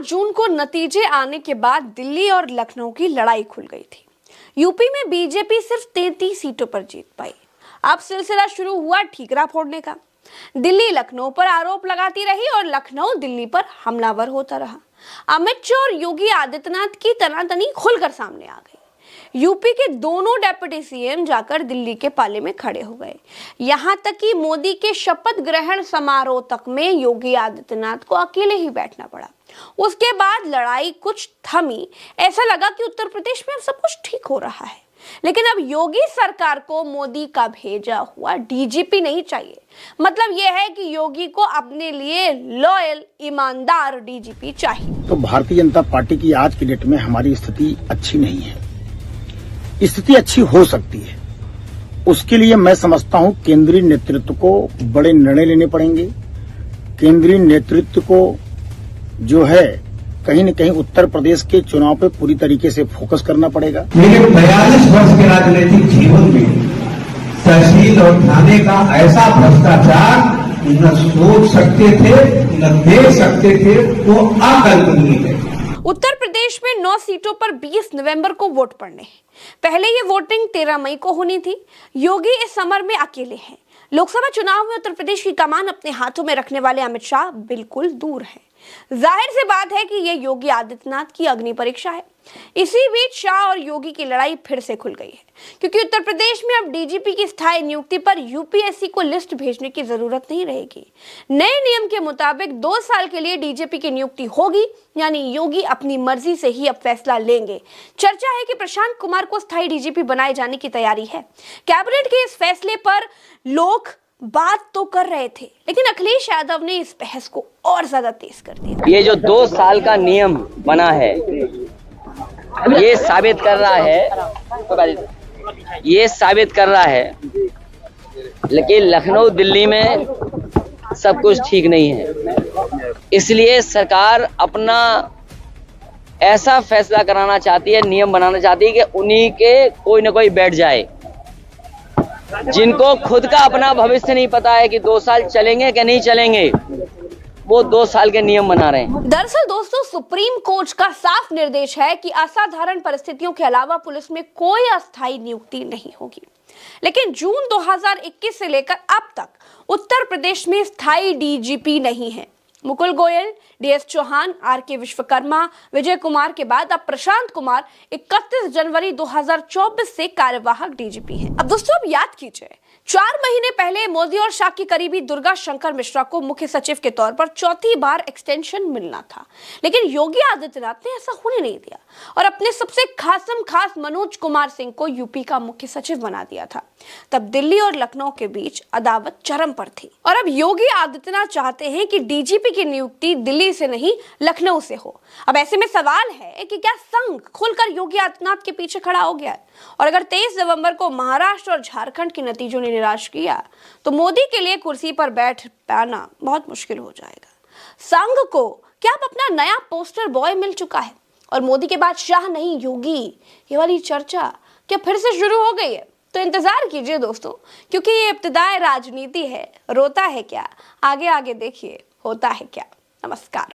जून को नतीजे आने के बाद दिल्ली और लखनऊ की लड़ाई खुल गई थी। यूपी में बीजेपी सिर्फ 33 सीटों पर जीत पाई। अब सिलसिला शुरू हुआ ठीकरा फोड़ने का। दिल्ली लखनऊ पर आरोप लगाती रही और लखनऊ दिल्ली पर हमलावर होता रहा। अमित शाह और योगी आदित्यनाथ की तनातनी खुलकर सामने आ गई। यूपी के दोनों डेप्यूटी सीएम जाकर दिल्ली के पाले में खड़े हो गए। यहां तक कि मोदी के शपथ ग्रहण समारोह तक में योगी आदित्यनाथ को अकेले ही बैठना पड़ा। उसके बाद लड़ाई कुछ थमी। ऐसा लगा कि उत्तर प्रदेश में अब सब कुछ ठीक हो रहा है। लेकिन अब योगी सरकार को मोदी का भेजा हुआ डीजीपी नहीं चाहिए। मतलब यह है कि योगी को अपने लिए लॉयल, ईमानदार डीजीपी चाहिए। तो भारतीय जनता पार्टी की आज की डेट में हमारी स्थिति अच्छी नहीं है। स्थिति अच्छी हो सकती है, उसके लिए मैं समझता हूं केंद्रीय नेतृत्व को बड़े निर्णय लेने पड़ेंगे। केंद्रीय नेतृत्व को जो है कहीं न कहीं उत्तर प्रदेश के चुनाव पे पूरी तरीके से फोकस करना पड़ेगा। मेरे 42 वर्ष के राजनीतिक जीवन में तहसील और थाने का ऐसा भ्रष्टाचार न सोच सकते थे, न देख सकते थे, वो अकल्पनीय है। उत्तर प्रदेश में 9 सीटों पर 20 नवंबर को वोट पड़ने हैं। पहले ये वोटिंग 13 मई को होनी थी। योगी इस समर में अकेले हैं। लोकसभा चुनाव में उत्तर प्रदेश की कमान अपने हाथों में रखने वाले अमित शाह बिल्कुल दूर हैं। जाहिर सी बात है कि यह योगी आदित्यनाथ की अग्नि परीक्षा है। इसी बीच शाह और योगी की लड़ाई फिर से खुल गई है, क्योंकि उत्तर प्रदेश में अब डीजीपी की स्थायी नियुक्ति पर यूपीएससी को लिस्ट भेजने की जरूरत नहीं रहेगी। नए नियम के मुताबिक 2 साल के लिए डीजीपी की नियुक्ति होगी, यानी योगी अपनी मर्जी से ही अब फैसला लेंगे। चर्चा है कि प्रशांत कुमार को स्थायी डीजीपी बनाए जाने की तैयारी है। कैबिनेट के इस फैसले पर लोग बात तो कर रहे थे, लेकिन अखिलेश यादव ने इस बहस को और ज्यादा तेज कर दिया। ये जो 2 साल का नियम बना है, ये साबित कर रहा है लेकिन लखनऊ दिल्ली में सब कुछ ठीक नहीं है। इसलिए सरकार अपना ऐसा फैसला कराना चाहती है, नियम बनाना चाहती है कि उन्हीं के कोई ना कोई बैठ जाए, जिनको खुद का अपना भविष्य नहीं पता है कि 2 साल चलेंगे कि नहीं चलेंगे, वो 2 साल के नियम बना रहे हैं। दरअसल दोस्तों, सुप्रीम कोर्ट का साफ निर्देश है कि असाधारण परिस्थितियों के अलावा पुलिस में कोई अस्थायी नियुक्ति नहीं होगी। लेकिन जून 2021 से लेकर अब तक उत्तर प्रदेश में स्थायी डीजीपी नहीं है। मुकुल गोयल, डीएस चौहान, आरके विश्वकर्मा, विजय कुमार के बाद अब प्रशांत कुमार 31 जनवरी 2024 से कार्यवाहक डीजीपी हैं। अब दोस्तों, अब याद कीजिए, 4 महीने पहले मोदी और शाह की करीबी दुर्गा शंकर मिश्रा को मुख्य सचिव के तौर पर 4थी बार एक्सटेंशन मिलना था, लेकिन योगी आदित्यनाथ ने ऐसा होने नहीं दिया और अपने सबसे खास मनोज कुमार सिंह को यूपी का मुख्य सचिव बना दिया था। तब दिल्ली और लखनऊ के बीच अदावत चरम पर थी और अब योगी आदित्यनाथ चाहते हैं कि डीजीपी की नियुक्ति दिल्ली से नहीं लखनऊ से हो। अब ऐसे में सवाल है कि क्या संघ खुलकर योगी आदित्यनाथ के पीछे खड़ा हो गया है? और अगर 23 नवंबर को महाराष्ट्र और झारखंड के नतीजों ने निराश किया तो मोदी के लिए कुर्सी पर बैठ पाना बहुत मुश्किल हो जाएगा। संघ को क्या अब अपना नया पोस्टर बॉय मिल चुका है और मोदी के बाद शाह नहीं योगी, ये वाली चर्चा क्या फिर से शुरू हो गई है? तो इंतजार कीजिए दोस्तों, क्योंकि ये इब्तिदाए राजनीति है। रोता है क्या, आगे आगे देखिए होता है क्या। नमस्कार।